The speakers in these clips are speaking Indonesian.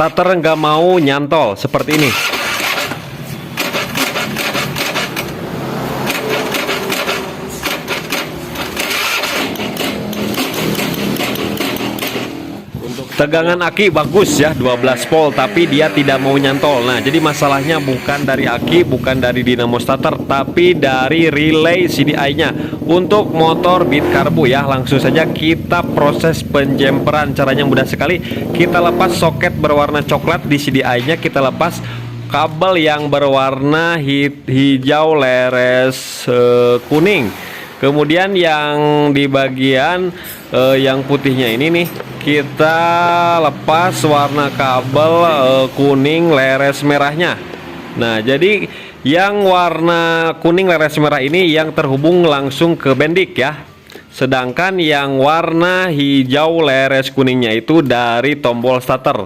starter nggak mau nyantol seperti ini. Tegangan aki bagus ya, 12 volt, tapi dia tidak mau nyantol. Nah, jadi masalahnya bukan dari aki, bukan dari dinamo starter, tapi dari relay CDI-nya. Untuk motor Beat Karbu ya, langsung saja kita proses penjemperan. Caranya mudah sekali. Kita lepas soket berwarna coklat di CDI-nya, kita lepas kabel yang berwarna hijau leres kuning. Kemudian yang di bagian yang putihnya ini nih, kita lepas warna kabel kuning leres merahnya. Nah, jadi yang warna kuning leres merah ini yang terhubung langsung ke bendik ya. Sedangkan yang warna hijau leres kuningnya itu dari tombol starter.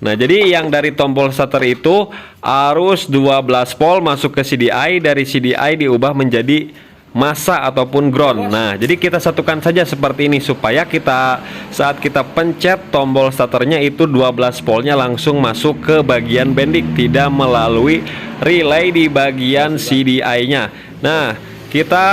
Nah, jadi yang dari tombol starter itu arus 12 volt masuk ke CDI, dari CDI diubah menjadi massa ataupun ground. Nah, jadi kita satukan saja seperti ini supaya kita saat kita pencet tombol starternya itu 12 voltnya langsung masuk ke bagian bendik, tidak melalui relay di bagian CDI-nya. Nah, kita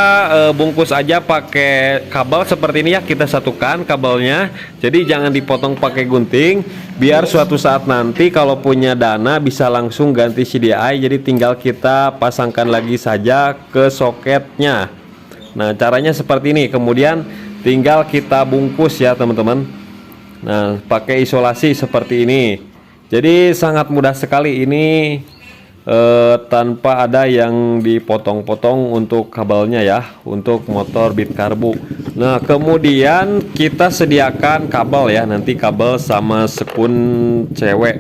bungkus aja pakai kabel seperti ini ya, kita satukan kabelnya. Jadi jangan dipotong pakai gunting, biar suatu saat nanti kalau punya dana bisa langsung ganti CDI. Jadi tinggal kita pasangkan lagi saja ke soketnya. Nah, caranya seperti ini. Kemudian tinggal kita bungkus ya teman-teman. Nah, pakai isolasi seperti ini. Jadi sangat mudah sekali ini, tanpa ada yang dipotong-potong untuk kabelnya ya, untuk motor Beat Karbu. Nah, kemudian kita sediakan kabel ya, nanti kabel sama sekun cewek.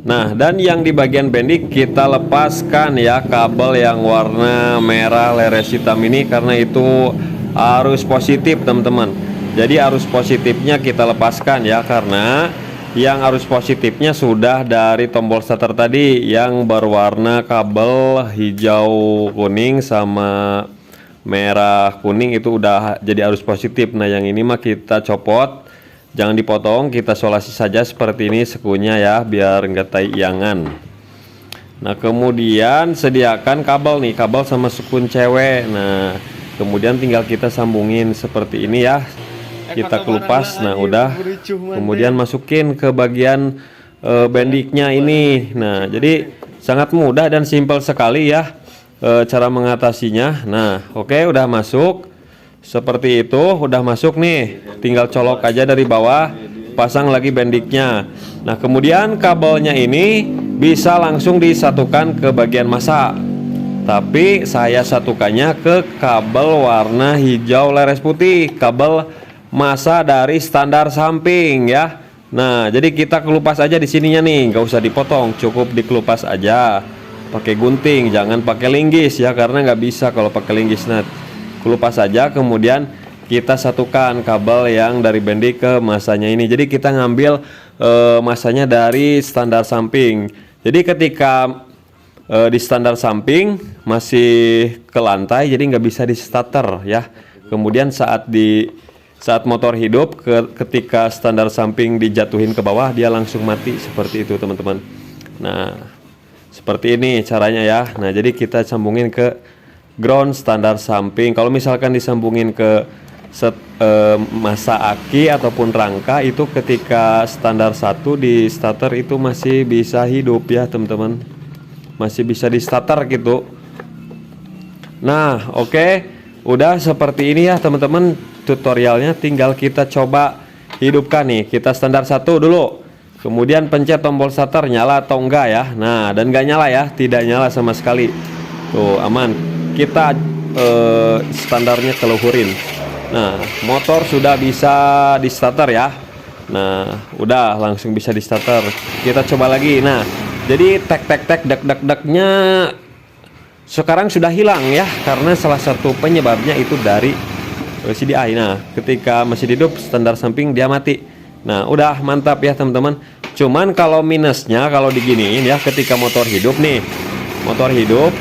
Nah, dan yang di bagian bendik kita lepaskan ya kabel yang warna merah leres hitam ini, karena itu arus positif teman-teman. Jadi arus positifnya kita lepaskan ya, karena yang arus positifnya sudah dari tombol starter tadi yang berwarna kabel hijau kuning sama merah kuning, itu udah jadi arus positif. Nah, yang ini mah kita copot, jangan dipotong, kita solasi saja seperti ini sekunya ya, biar enggak taiyangan. Nah, kemudian sediakan kabel nih, kabel sama sekun cewek. Nah, kemudian tinggal kita sambungin seperti ini ya, kita kelupas. Nah, udah, kemudian masukin ke bagian bendiknya ini. Nah, jadi sangat mudah dan simpel sekali ya cara mengatasinya. Nah, oke, udah masuk seperti itu, udah masuk nih, tinggal colok aja dari bawah, pasang lagi bendiknya. Nah, kemudian kabelnya ini bisa langsung disatukan ke bagian massa, tapi saya satukannya ke kabel warna hijau leres putih, kabel massa dari standar samping ya. Nah, jadi kita kelupas aja di sininya nih, nggak usah dipotong, cukup dikelupas aja pakai gunting, jangan pakai linggis ya, karena nggak bisa kalau pakai linggis. Nah, kelupas saja, kemudian kita satukan kabel yang dari bendik ke massanya ini. Jadi kita ngambil massanya dari standar samping. Jadi ketika di standar samping masih ke lantai, jadi nggak bisa di starter ya. Kemudian saat motor hidup, ketika standar samping dijatuhin ke bawah, dia langsung mati seperti itu teman-teman. Nah, seperti ini caranya ya. Nah, jadi kita sambungin ke ground standar samping. Kalau misalkan disambungin ke massa aki ataupun rangka, itu ketika standar 1 di starter itu masih bisa hidup ya teman-teman, masih bisa di starter gitu. Nah, oke, udah seperti ini ya teman-teman tutorialnya. Tinggal kita coba hidupkan nih. Kita standar 1 dulu, kemudian pencet tombol starter, nyala atau enggak ya. Nah, dan enggak nyala ya, tidak nyala sama sekali. Tuh, aman. Kita standarnya keluhurin. Nah, motor sudah bisa di starter ya. Nah, udah langsung bisa di starter. Kita coba lagi. Nah, jadi tek dak-dak-daknya sekarang sudah hilang ya, karena salah satu penyebabnya itu dari CDI. Nah, ketika masih hidup standar samping dia mati. Nah, udah mantap ya teman-teman. Cuman kalau minusnya, kalau diginiin ya, ketika motor hidup nih, motor hidup,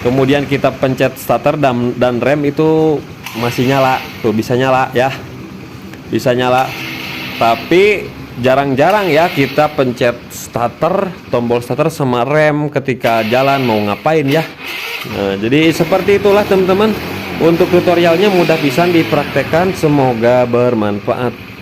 kemudian kita pencet starter dan rem itu masih nyala. Tuh, bisa nyala ya, bisa nyala. Tapi jarang-jarang ya kita pencet starter, tombol starter sama rem ketika jalan mau ngapain ya. Nah, jadi seperti itulah teman-teman. Untuk tutorialnya mudah pisan dipraktekkan, semoga bermanfaat.